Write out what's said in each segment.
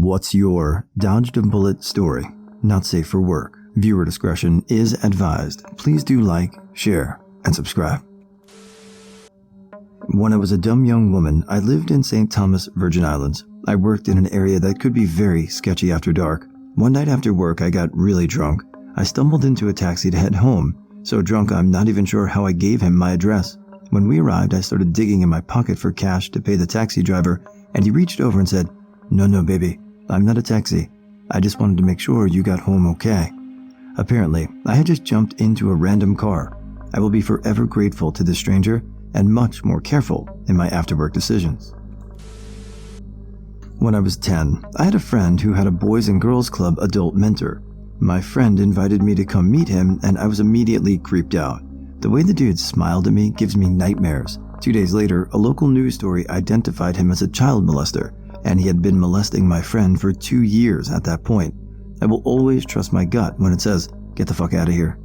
What's your dodged a bullet story? Not safe for work. Viewer discretion is advised. Please do like, share, and subscribe. When I was a dumb young woman, I lived in St. Thomas, Virgin Islands. I worked in an area that could be very sketchy after dark. One night after work, I got really drunk. I stumbled into a taxi to head home. So drunk, I'm not even sure how I gave him my address. When we arrived, I started digging in my pocket for cash to pay the taxi driver, and he reached over and said, No, baby, I'm not a taxi. I just wanted to make sure you got home okay. Apparently, I had just jumped into a random car. I will be forever grateful to this stranger and much more careful in my after-work decisions. When I was 10, I had a friend who had a Boys and Girls Club adult mentor. My friend invited me to come meet him, and I was immediately creeped out. The way the dude smiled at me gives me nightmares. 2 days later, a local news story identified him as a child molester, and he had been molesting my friend for 2 years at that point. I will always trust my gut when it says, get the fuck out of here.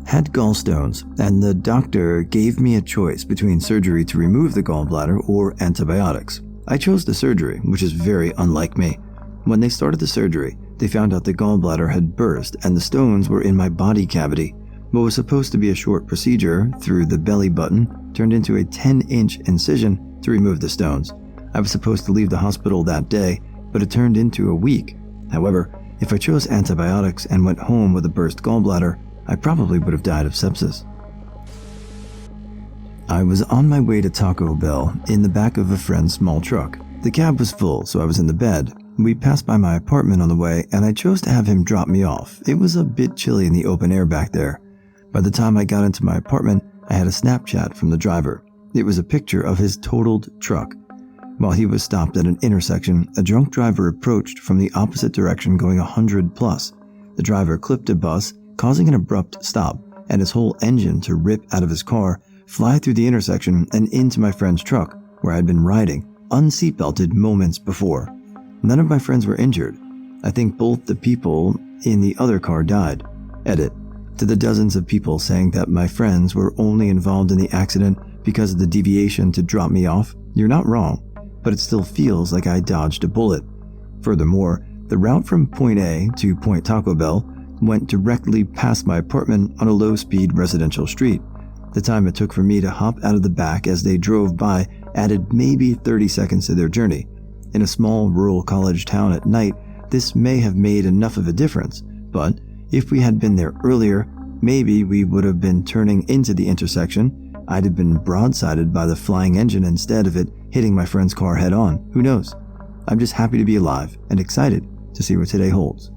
Had gallstones, and the doctor gave me a choice between surgery to remove the gallbladder or antibiotics. I chose the surgery, which is very unlike me. When they started the surgery, they found out the gallbladder had burst and the stones were in my body cavity. What was supposed to be a short procedure through the belly button turned into a 10-inch incision to remove the stones. I was supposed to leave the hospital that day, but it turned into a week. However, if I chose antibiotics and went home with a burst gallbladder, I probably would have died of sepsis. I was on my way to Taco Bell in the back of a friend's small truck. The cab was full, so I was in the bed. We passed by my apartment on the way, and I chose to have him drop me off. It was a bit chilly in the open air back there. By the time I got into my apartment, I had a Snapchat from the driver. It was a picture of his totaled truck. While he was stopped at an intersection, a drunk driver approached from the opposite direction going 100 plus. The driver clipped a bus, causing an abrupt stop, and his whole engine to rip out of his car, fly through the intersection and into my friend's truck, where I had been riding, unseatbelted moments before. None of my friends were injured. I think both the people in the other car died. Edit. To the dozens of people saying that my friends were only involved in the accident because of the deviation to drop me off, you're not wrong, but it still feels like I dodged a bullet. Furthermore, the route from point A to Point Taco Bell went directly past my apartment on a low-speed residential street. The time it took for me to hop out of the back as they drove by added maybe 30 seconds to their journey. In a small rural college town at night, this may have made enough of a difference, but if we had been there earlier, maybe we would have been turning into the intersection. I'd have been broadsided by the flying engine instead of it hitting my friend's car head on. Who knows? I'm just happy to be alive and excited to see what today holds.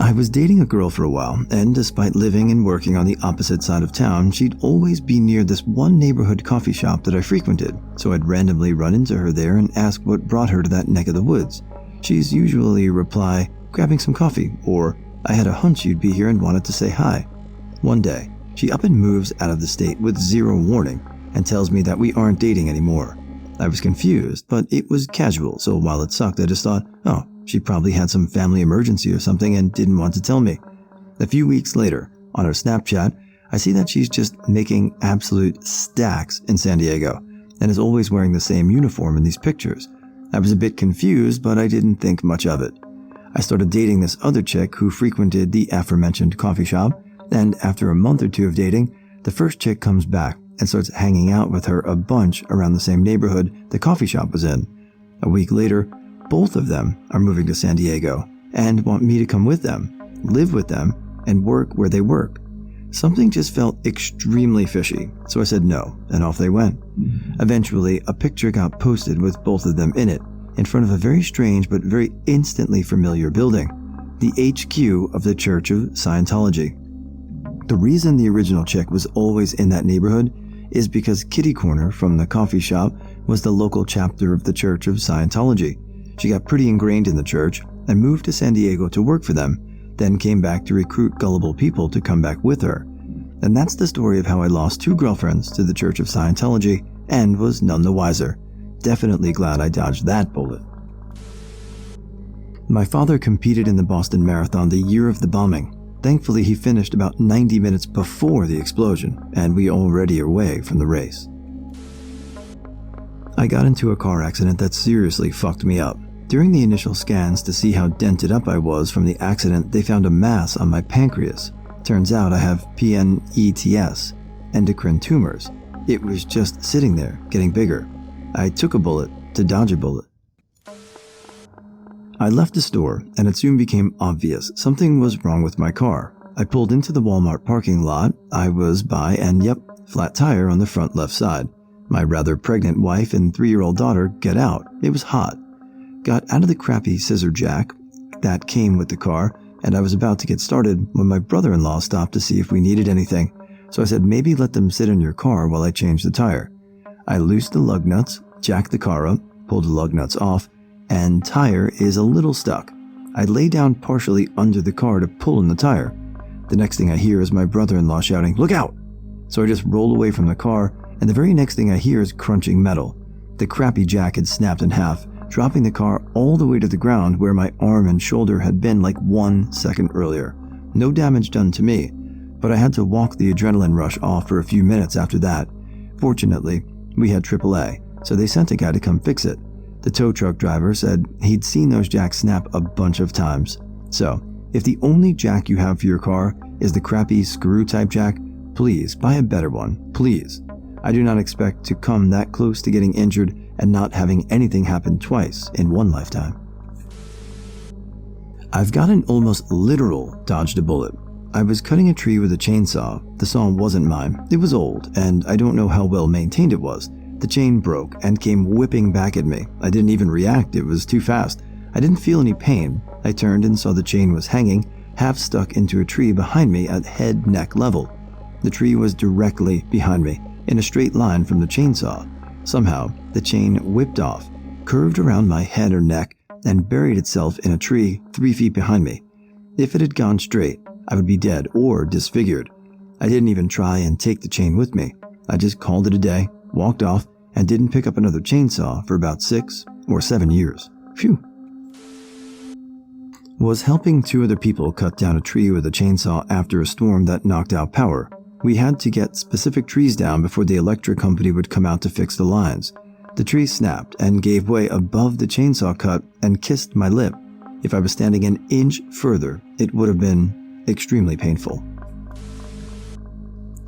I was dating a girl for a while, and despite living and working on the opposite side of town, she'd always be near this one neighborhood coffee shop that I frequented, so I'd randomly run into her there and ask what brought her to that neck of the woods. She's usually reply, grabbing some coffee, or I had a hunch you'd be here and wanted to say hi. One day, she up and moves out of the state with zero warning and tells me that we aren't dating anymore. I was confused, but it was casual, so while it sucked, I just thought, oh, she probably had some family emergency or something and didn't want to tell me. A few weeks later, on her Snapchat, I see that she's just making absolute stacks in San Diego and is always wearing the same uniform in these pictures. I was a bit confused, but I didn't think much of it. I started dating this other chick who frequented the aforementioned coffee shop, and after a month or two of dating, the first chick comes back and starts hanging out with her a bunch around the same neighborhood the coffee shop was in. A week later, both of them are moving to San Diego and want me to come with them, live with them, and work where they work. Something just felt extremely fishy, so I said no, and off they went. Eventually, a picture got posted with both of them in it, in front of a very strange but very instantly familiar building, the HQ of the Church of Scientology. The reason the original chick was always in that neighborhood is because Kitty Corner from the coffee shop was the local chapter of the Church of Scientology. She got pretty ingrained in the church and moved to San Diego to work for them, then came back to recruit gullible people to come back with her. And that's the story of how I lost 2 girlfriends to the Church of Scientology and was none the wiser. Definitely glad I dodged that bullet. My father competed in the Boston Marathon the year of the bombing. Thankfully, he finished about 90 minutes before the explosion, and we already are away from the race. I got into a car accident that seriously fucked me up. During the initial scans to see how dented up I was from the accident, they found a mass on my pancreas. Turns out I have PNETS, endocrine tumors. It was just sitting there, getting bigger. I took a bullet to dodge a bullet. I left the store, and it soon became obvious something was wrong with my car. I pulled into the Walmart parking lot I was by, and yep, flat tire on the front left side. My rather pregnant wife and 3-year-old daughter get out. It was hot. Got out of the crappy scissor jack that came with the car, and I was about to get started when my brother-in-law stopped to see if we needed anything. So I said, maybe let them sit in your car while I change the tire. I loosed the lug nuts, jacked the car up, pulled the lug nuts off, and tire is a little stuck. I lay down partially under the car to pull in the tire. The next thing I hear is my brother-in-law shouting, "Look out!" So I just roll away from the car, and the very next thing I hear is crunching metal. The crappy jack had snapped in half, dropping the car all the way to the ground where my arm and shoulder had been like 1 second earlier. No damage done to me, but I had to walk the adrenaline rush off for a few minutes after that. Fortunately, we had AAA, so they sent a guy to come fix it. The tow truck driver said he'd seen those jacks snap a bunch of times. So, if the only jack you have for your car is the crappy screw-type jack, please buy a better one, please. I do not expect to come that close to getting injured and not having anything happen twice in one lifetime. I've got an almost literal dodged a bullet. I was cutting a tree with a chainsaw. The saw wasn't mine. It was old, and I don't know how well maintained it was. The chain broke and came whipping back at me. I didn't even react. It was too fast. I didn't feel any pain. I turned and saw the chain was hanging, half stuck into a tree behind me at head-neck level. The tree was directly behind me, in a straight line from the chainsaw. Somehow, the chain whipped off, curved around my head or neck, and buried itself in a tree 3 feet behind me. If it had gone straight, I would be dead or disfigured. I didn't even try and take the chain with me. I just called it a day, walked off, and didn't pick up another chainsaw for about 6 or 7 years. Phew. Was helping 2 other people cut down a tree with a chainsaw after a storm that knocked out power. We had to get specific trees down before the electric company would come out to fix the lines. The tree snapped and gave way above the chainsaw cut and kissed my lip. If I was standing an inch further, it would have been extremely painful.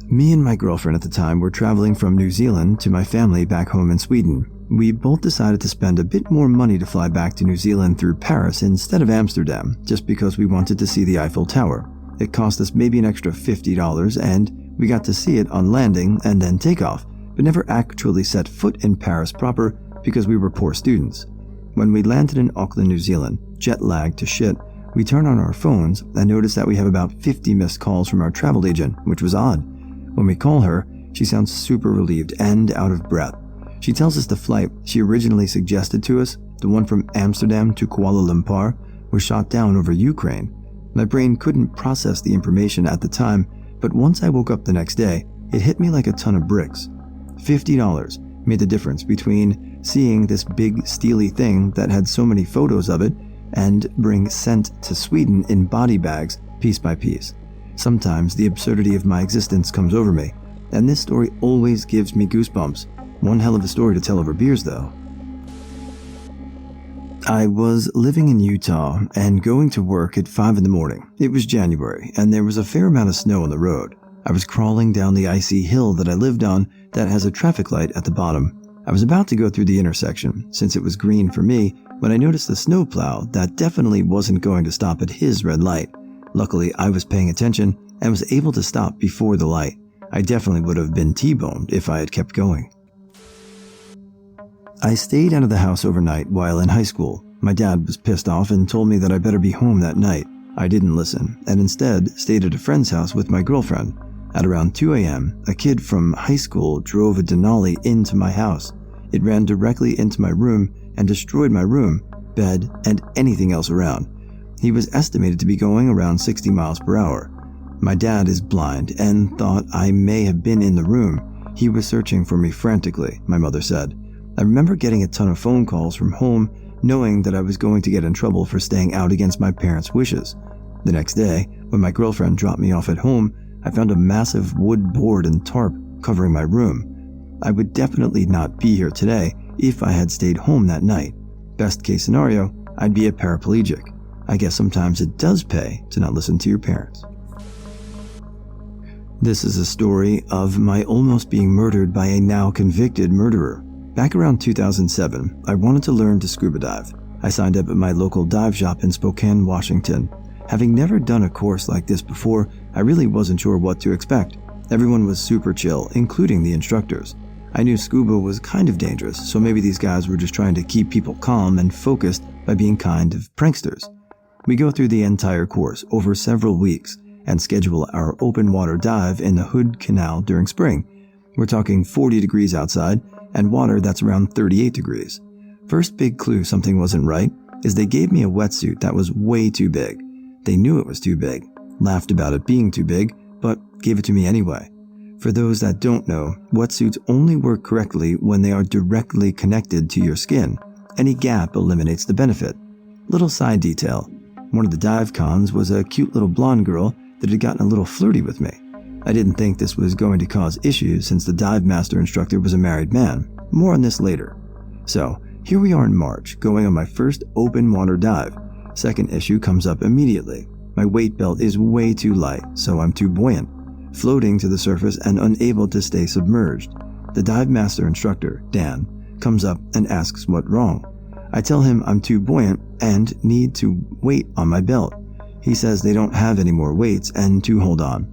Me and my girlfriend at the time were traveling from New Zealand to my family back home in Sweden. We both decided to spend a bit more money to fly back to New Zealand through Paris instead of Amsterdam, just because we wanted to see the Eiffel Tower. It cost us maybe an extra $50, and we got to see it on landing and then takeoff, but never actually set foot in Paris proper because we were poor students. When we landed in Auckland, New Zealand, jet lagged to shit, we turned on our phones and noticed that we have about 50 missed calls from our travel agent, which was odd. When we call her, she sounds super relieved and out of breath. She tells us the flight she originally suggested to us, the one from Amsterdam to Kuala Lumpur, was shot down over Ukraine. My brain couldn't process the information at the time, but once I woke up the next day, it hit me like a ton of bricks. $50 made the difference between seeing this big steely thing that had so many photos of it and being sent to Sweden in body bags piece by piece. Sometimes the absurdity of my existence comes over me, and this story always gives me goosebumps. One hell of a story to tell over beers, though. I was living in Utah and going to work at 5 in the morning. It was January, and there was a fair amount of snow on the road. I was crawling down the icy hill that I lived on that has a traffic light at the bottom. I was about to go through the intersection, since it was green for me, when I noticed a snowplow that definitely wasn't going to stop at his red light. Luckily, I was paying attention and was able to stop before the light. I definitely would have been T-boned if I had kept going. I stayed out of the house overnight while in high school. My dad was pissed off and told me that I better be home that night. I didn't listen, and instead stayed at a friend's house with my girlfriend. At around 2 a.m., a kid from high school drove a Denali into my house. It ran directly into my room and destroyed my room, bed, and anything else around. He was estimated to be going around 60 miles per hour. My dad is blind and thought I may have been in the room. He was searching for me frantically, my mother said. I remember getting a ton of phone calls from home, knowing that I was going to get in trouble for staying out against my parents' wishes. The next day, when my girlfriend dropped me off at home, I found a massive wood board and tarp covering my room. I would definitely not be here today if I had stayed home that night. Best case scenario, I'd be a paraplegic. I guess sometimes it does pay to not listen to your parents. This is a story of my almost being murdered by a now convicted murderer. Back around 2007, I wanted to learn to scuba dive. I signed up at my local dive shop in Spokane, Washington. Having never done a course like this before, I really wasn't sure what to expect. Everyone was super chill, including the instructors. I knew scuba was kind of dangerous, so maybe these guys were just trying to keep people calm and focused by being kind of pranksters. We go through the entire course over several weeks and schedule our open water dive in the Hood Canal during spring. We're talking 40 degrees outside and water that's around 38 degrees. First big clue something wasn't right is they gave me a wetsuit that was way too big. They knew it was too big, laughed about it being too big, but gave it to me anyway. For those that don't know, wetsuits only work correctly when they are directly connected to your skin. Any gap eliminates the benefit. Little side detail. One of the dive cons was a cute little blonde girl that had gotten a little flirty with me. I didn't think this was going to cause issues since the dive master instructor was a married man. More on this later. So, here we are in March, going on my first open water dive. Second issue comes up immediately. My weight belt is way too light, so I'm too buoyant, floating to the surface and unable to stay submerged. The dive master instructor, Dan, comes up and asks what's wrong. I tell him I'm too buoyant and need to weight on my belt. He says they don't have any more weights and to hold on.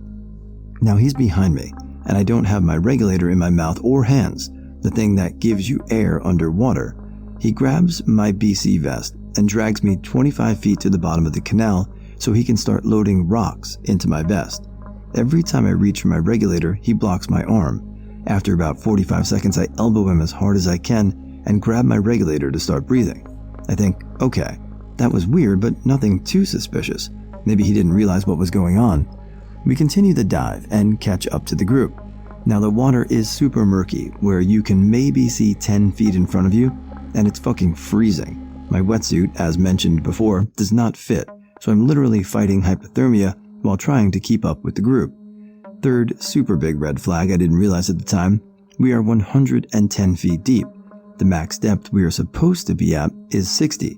Now he's behind me, and I don't have my regulator in my mouth or hands, the thing that gives you air underwater. He grabs my BC vest and drags me 25 feet to the bottom of the canal so he can start loading rocks into my vest. Every time I reach for my regulator, he blocks my arm. After about 45 seconds, I elbow him as hard as I can and grab my regulator to start breathing. I think, okay, that was weird, but nothing too suspicious. Maybe he didn't realize what was going on. We continue the dive and catch up to the group. Now the water is super murky, where you can maybe see 10 feet in front of you, and it's fucking freezing. My wetsuit, as mentioned before, does not fit, so I'm literally fighting hypothermia while trying to keep up with the group. Third super big red flag I didn't realize at the time, we are 110 feet deep. The max depth we are supposed to be at is 60.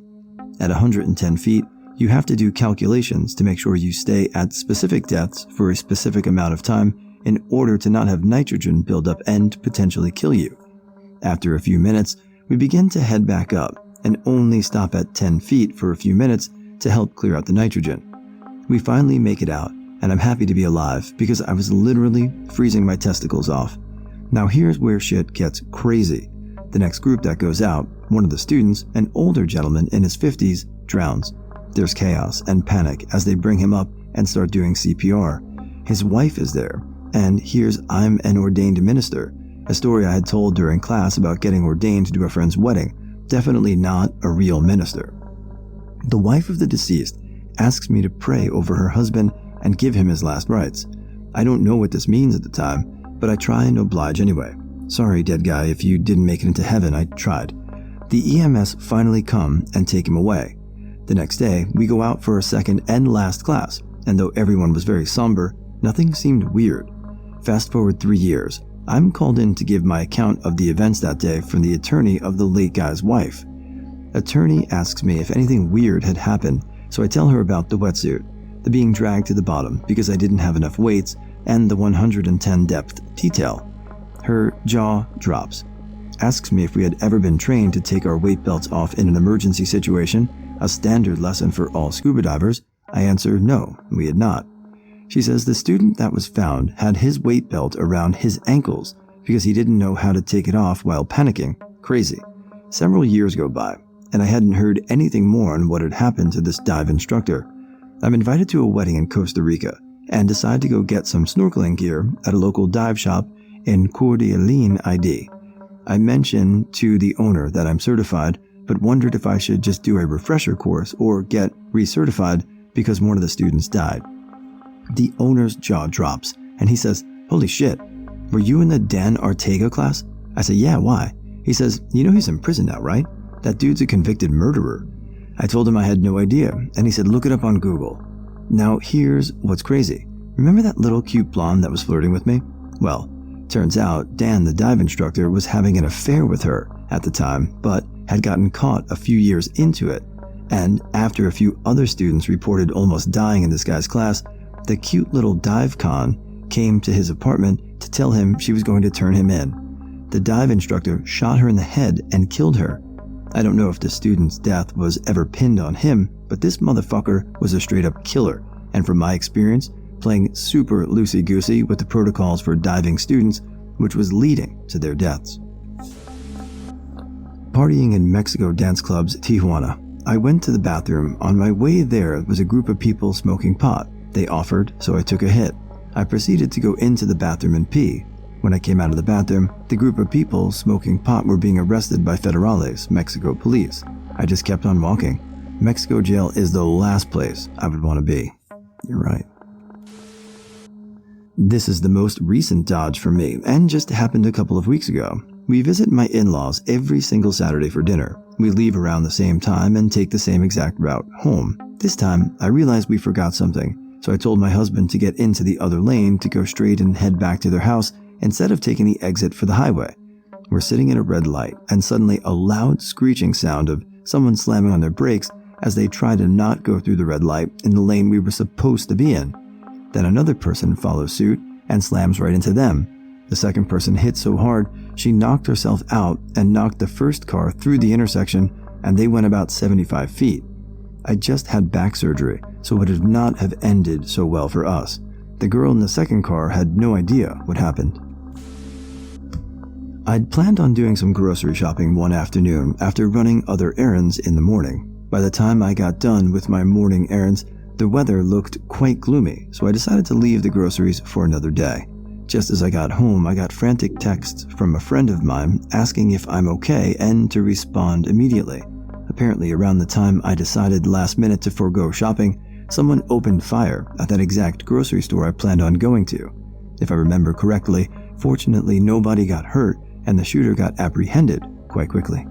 At 110 feet, you have to do calculations to make sure you stay at specific depths for a specific amount of time in order to not have nitrogen build up and potentially kill you. After a few minutes, we begin to head back up and only stop at 10 feet for a few minutes to help clear out the nitrogen. We finally make it out, and I'm happy to be alive because I was literally freezing my testicles off. Now here's where shit gets crazy. The next group that goes out, one of the students, an older gentleman in his 50s, drowns. There's chaos and panic as they bring him up and start doing CPR. His wife is there, and here's I'm an ordained minister, a story I had told during class about getting ordained to do a friend's wedding. Definitely not a real minister. The wife of the deceased asks me to pray over her husband and give him his last rites. I don't know what this means at the time, but I try and oblige anyway. Sorry, dead guy, if you didn't make it into heaven, I tried. The EMS finally come and take him away. The next day, we go out for our second and last class, and though everyone was very somber, nothing seemed weird. Fast forward 3 years, I'm called in to give my account of the events that day from the attorney of the late guy's wife. Attorney asks me if anything weird had happened, so I tell her about the wetsuit, the being dragged to the bottom because I didn't have enough weights, and the 110 depth detail. Her jaw drops. Asks me if we had ever been trained to take our weight belts off in an emergency situation, a standard lesson for all scuba divers. I answer no, we had not. She says the student that was found had his weight belt around his ankles because he didn't know how to take it off while panicking. Crazy. Several years go by, and I hadn't heard anything more on what had happened to this dive instructor. I'm invited to a wedding in Costa Rica and decide to go get some snorkeling gear at a local dive shop in Coeur d'Alene ID. I mention to the owner that I'm certified, but wondered if I should just do a refresher course or get recertified because one of the students died. The owner's jaw drops, and he says, "Holy shit, were you in the Dan Ortega class?" I say, "Yeah, why?" He says, "You know he's in prison now, right? That dude's a convicted murderer." I told him I had no idea, and he said, "Look it up on Google." Now here's what's crazy. Remember that little cute blonde that was flirting with me? Well, turns out Dan, the dive instructor, was having an affair with her at the time, but had gotten caught a few years into it. And after a few other students reported almost dying in this guy's class, the cute little dive con came to his apartment to tell him she was going to turn him in. The dive instructor shot her in the head and killed her. I don't know if the student's death was ever pinned on him, but this motherfucker was a straight-up killer, and from my experience, playing super loosey-goosey with the protocols for diving students, which was leading to their deaths. Partying in Mexico dance clubs, Tijuana. I went to the bathroom. On my way there was a group of people smoking pot. They offered, so I took a hit. I proceeded to go into the bathroom and pee. When I came out of the bathroom, the group of people smoking pot were being arrested by federales, Mexico police. I just kept on walking. Mexico jail is the last place I would want to be. You're right. This is the most recent dodge for me, and just happened a couple of weeks ago. We visit my in-laws every single Saturday for dinner. We leave around the same time and take the same exact route home. This time, I realized we forgot something, so I told my husband to get into the other lane to go straight and head back to their house instead of taking the exit for the highway. We're sitting at a red light, and suddenly a loud screeching sound of someone slamming on their brakes as they try to not go through the red light in the lane we were supposed to be in. Then another person follows suit and slams right into them. The second person hit so hard, she knocked herself out and knocked the first car through the intersection, and they went about 75 feet. I just had back surgery, so it would not have ended so well for us. The girl in the second car had no idea what happened. I'd planned on doing some grocery shopping one afternoon after running other errands in the morning. By the time I got done with my morning errands, the weather looked quite gloomy, so I decided to leave the groceries for another day. Just as I got home, I got frantic texts from a friend of mine asking if I'm okay and to respond immediately. Apparently, around the time I decided last minute to forego shopping, someone opened fire at that exact grocery store I planned on going to. If I remember correctly, fortunately nobody got hurt and the shooter got apprehended quite quickly.